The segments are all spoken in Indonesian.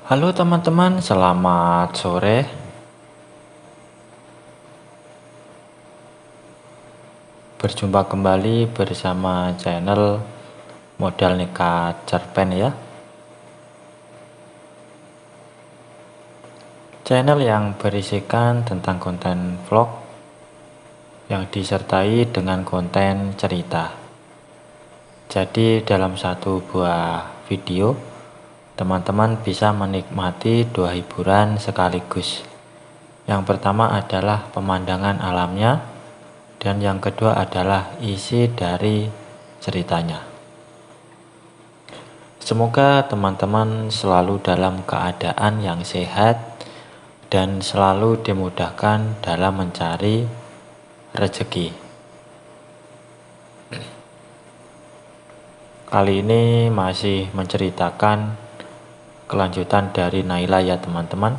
Halo teman-teman, selamat sore. Berjumpa kembali bersama channel Modal Nekat Cerpen ya. Channel yang berisikan tentang konten vlog yang disertai dengan konten cerita. Jadi dalam satu buah video, teman-teman bisa menikmati dua hiburan sekaligus. Yang pertama adalah pemandangan alamnya, dan yang kedua adalah isi dari ceritanya. Semoga teman-teman selalu dalam keadaan yang sehat dan selalu dimudahkan dalam mencari rezeki. Kali ini masih menceritakan kelanjutan dari Naila ya teman-teman,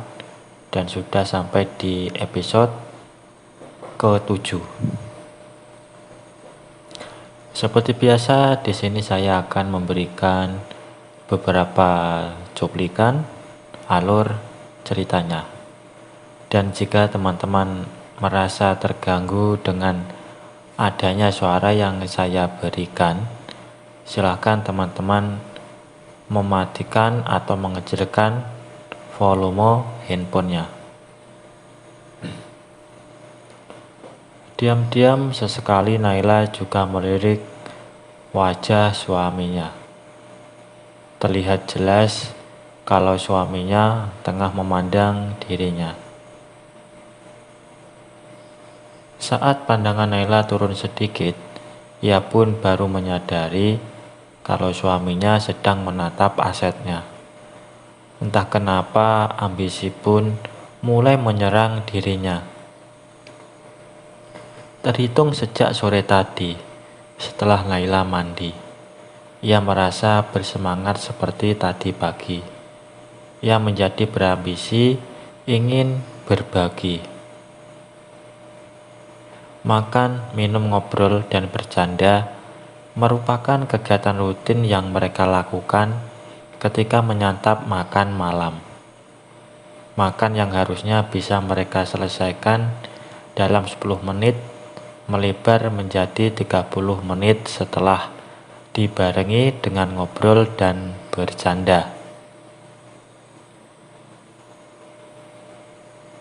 dan sudah sampai di episode ke-7. Seperti biasa, di sini saya akan memberikan beberapa cuplikan alur ceritanya. Dan jika teman-teman merasa terganggu dengan adanya suara yang saya berikan, silakan teman-teman mematikan atau mengecilkan volume handphonenya. Diam-diam sesekali Naila juga melirik wajah suaminya. Terlihat jelas kalau suaminya tengah memandang dirinya. Saat pandangan Naila turun sedikit, ia pun baru menyadari kalau suaminya sedang menatap asetnya. Entah kenapa ambisi pun mulai menyerang dirinya. Terhitung sejak sore tadi, setelah Naila mandi, ia merasa bersemangat seperti tadi pagi. Ia menjadi berambisi ingin berbagi. Makan, minum, ngobrol, dan bercanda merupakan kegiatan rutin yang mereka lakukan ketika menyantap makan malam. Makan yang harusnya bisa mereka selesaikan dalam 10 menit melebar menjadi 30 menit setelah dibarengi dengan ngobrol dan bercanda.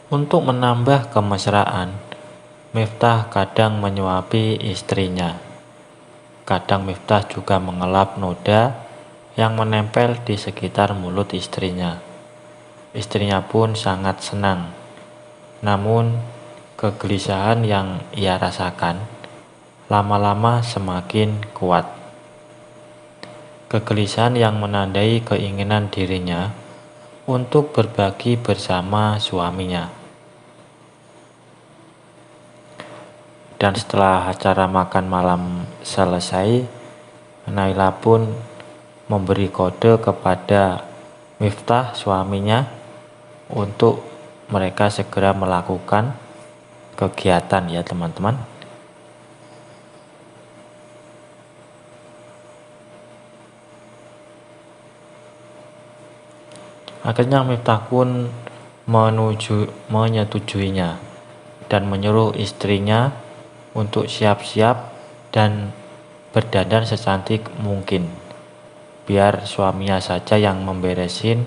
Untuk menambah kemesraan, Miftah kadang menyuapi istrinya. Kadang Miftah juga mengelap noda yang menempel di sekitar mulut istrinya. Istrinya pun sangat senang. Namun, kegelisahan yang ia rasakan lama-lama semakin kuat. Kegelisahan yang menandai keinginan dirinya untuk berbagi bersama suaminya. Dan setelah acara makan malam selesai, Naila pun memberi kode kepada Miftah suaminya untuk mereka segera melakukan kegiatan ya teman-teman. Akhirnya Miftah pun menyetujuinya dan menyuruh istrinya untuk siap-siap dan berdandan secantik mungkin, biar suaminya saja yang memberesin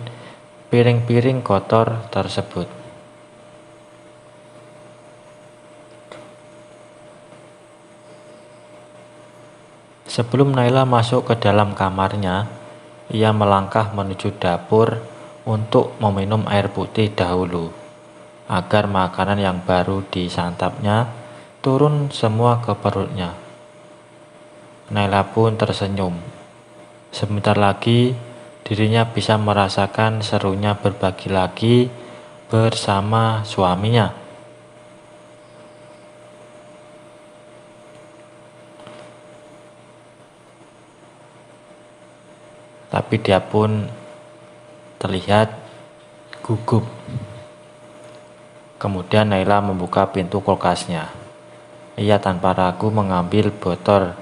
piring-piring kotor tersebut. Sebelum Naila masuk ke dalam kamarnya, ia melangkah menuju dapur untuk meminum air putih dahulu, agar makanan yang baru disantapnya turun semua ke perutnya. Naila pun tersenyum. Sebentar lagi dirinya bisa merasakan serunya berbagi lagi bersama suaminya. Tapi dia pun terlihat gugup. Kemudian Naila membuka pintu kulkasnya. Ia tanpa ragu mengambil botol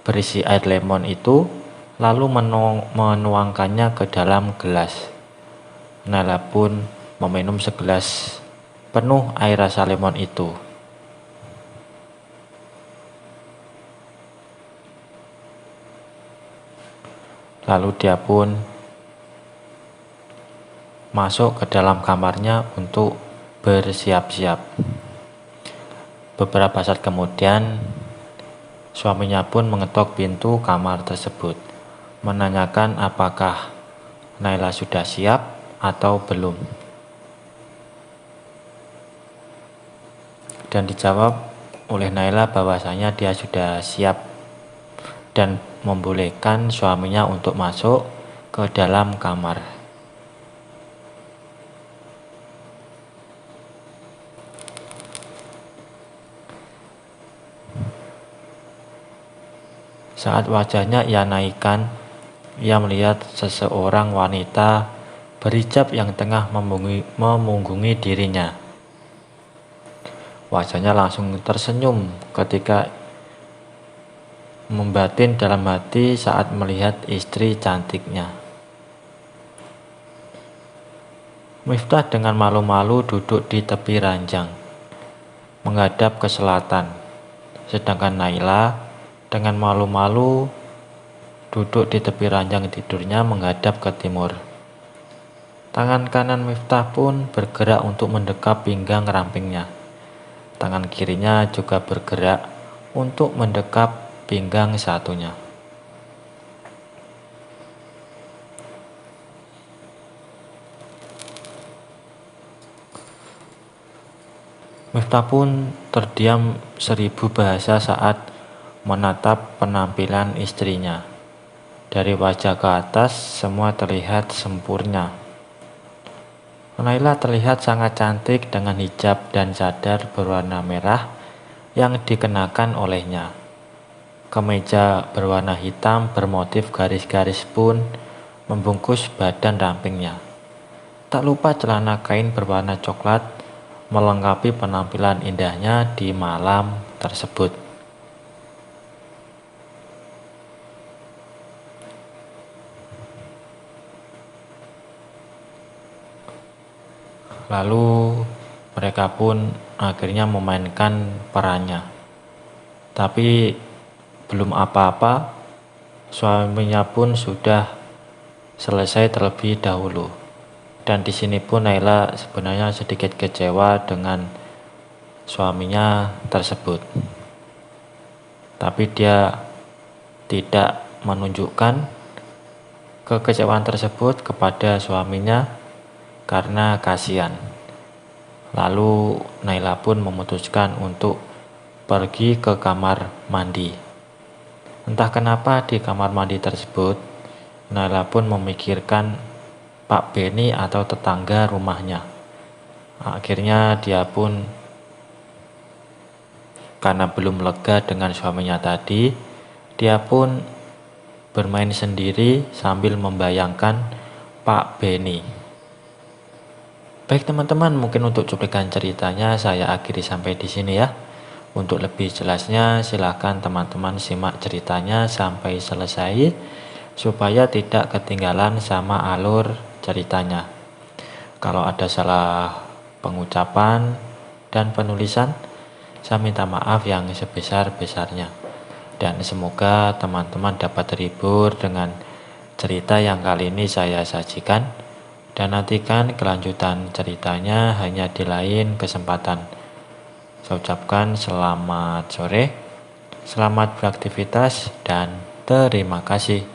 berisi air lemon itu, lalu menuangkannya ke dalam gelas. Naila pun meminum segelas penuh air rasa lemon itu. Lalu dia pun masuk ke dalam kamarnya untuk bersiap-siap. Beberapa saat kemudian, suaminya pun mengetok pintu kamar tersebut, menanyakan apakah Naila sudah siap atau belum. Dan dijawab oleh Naila bahwasanya dia sudah siap dan membolehkan suaminya untuk masuk ke dalam kamar. Saat wajahnya ia naikkan, ia melihat seseorang wanita berhijab yang tengah memunggungi dirinya. Wajahnya langsung tersenyum ketika membatin dalam hati saat melihat istri cantiknya. Miftah dengan malu-malu duduk di tepi ranjang, menghadap ke selatan, sedangkan Naila dengan malu-malu duduk di tepi ranjang tidurnya menghadap ke timur. Tangan kanan Miftah pun bergerak untuk mendekap pinggang rampingnya. Tangan kirinya juga bergerak untuk mendekap pinggang satunya. Miftah pun terdiam 1000 bahasa saat menatap penampilan istrinya. Dari wajah ke atas semua terlihat sempurna. Naila terlihat sangat cantik dengan hijab dan cadar berwarna merah yang dikenakan olehnya. Kemeja berwarna hitam bermotif garis-garis pun membungkus badan rampingnya. Tak lupa celana kain berwarna coklat melengkapi penampilan indahnya di malam tersebut. Lalu mereka pun akhirnya memainkan perannya. Tapi belum apa-apa, suaminya pun sudah selesai terlebih dahulu. Dan di sini pun Naila sebenarnya sedikit kecewa dengan suaminya tersebut. Tapi dia tidak menunjukkan kekecewaan tersebut kepada suaminya karena kasihan. Lalu Naila pun memutuskan untuk pergi ke kamar mandi. Entah kenapa di kamar mandi tersebut, Naila pun memikirkan Pak Beni atau tetangga rumahnya. Akhirnya dia pun, karena belum lega dengan suaminya tadi, dia pun bermain sendiri sambil membayangkan Pak Beni. Baik teman-teman, mungkin untuk cuplikan ceritanya saya akhiri sampai di sini ya. Untuk lebih jelasnya silahkan teman-teman simak ceritanya sampai selesai supaya tidak ketinggalan sama alur ceritanya. Kalau ada salah pengucapan dan penulisan, saya minta maaf yang sebesar-besarnya. Dan semoga teman-teman dapat terhibur dengan cerita yang kali ini saya sajikan. Dan nantikan kelanjutan ceritanya hanya di lain kesempatan. Saya ucapkan selamat sore, selamat beraktivitas, dan terima kasih.